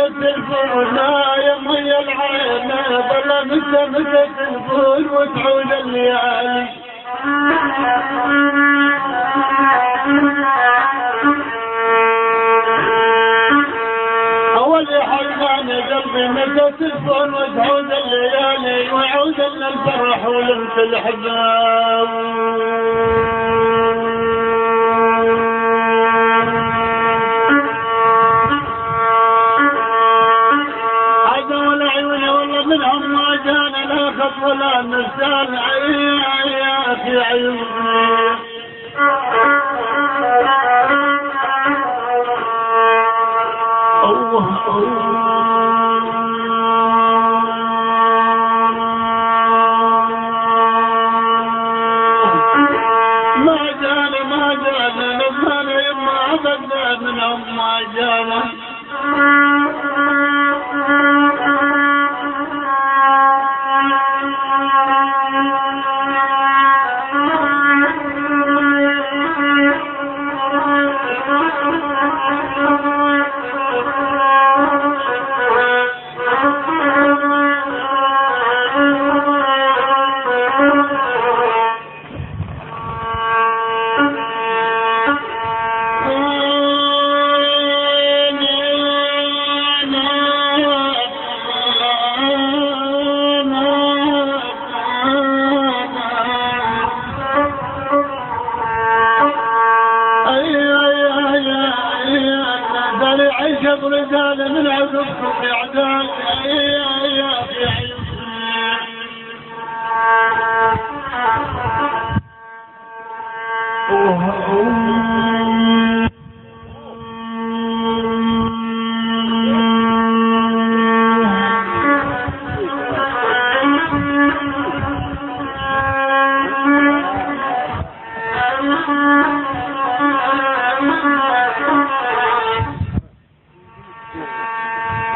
الفول يا مي العين ظل متى الفول وتعود الليالي أول حزان قلبي متى الفول وتعود الليالي ويعود لنا الفرح ولمس الحباب ولا نسال في عيوني ما جانا نبغانا يما ابدا منهم ما جانا عيشة رجال من عذبكم في عدال في عيوني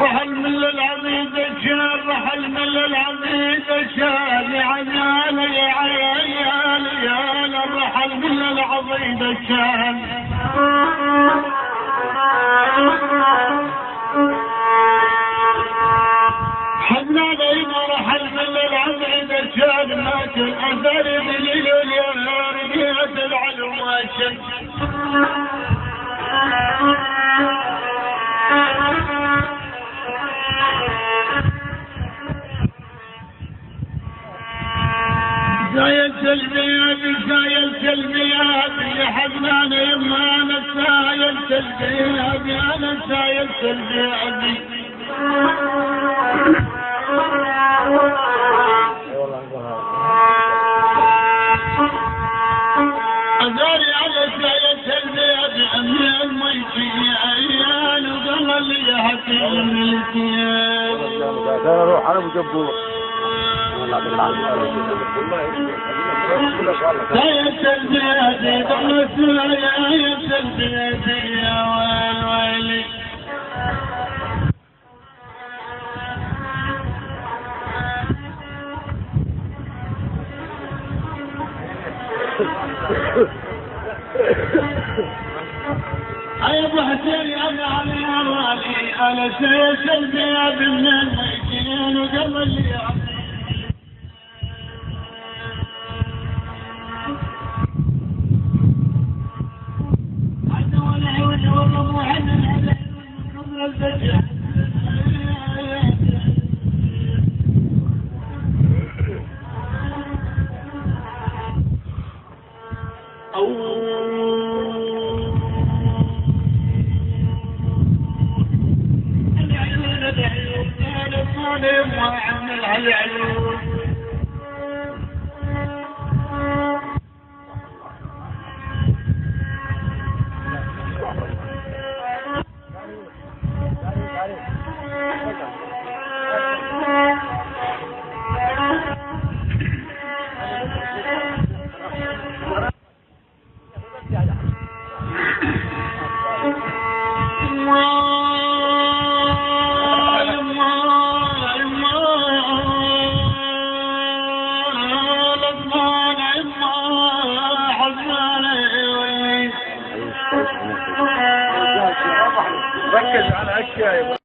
رحل من العبيد الشال رحل من العبيد الشال يا عيال يا عيال يا رحل من العبيد الشال حنا لينا رحل من العبيد الشال مات الأثر دليل اليار رجعت العلم والشك سايلت البياد يا حزنان يما انا سايلت البياد انا سايلت البياد أداري على سايلت البياد أمي الميتي عيال وقال لي يا حكيم الكيان انا اروح انا مجبور سايلت البياد ضلت سايلت البياد يا ويلي يا ابو حسين يا علي يا غالي انا سايلت البياد من الميتين وقبل لي ركز على اشياء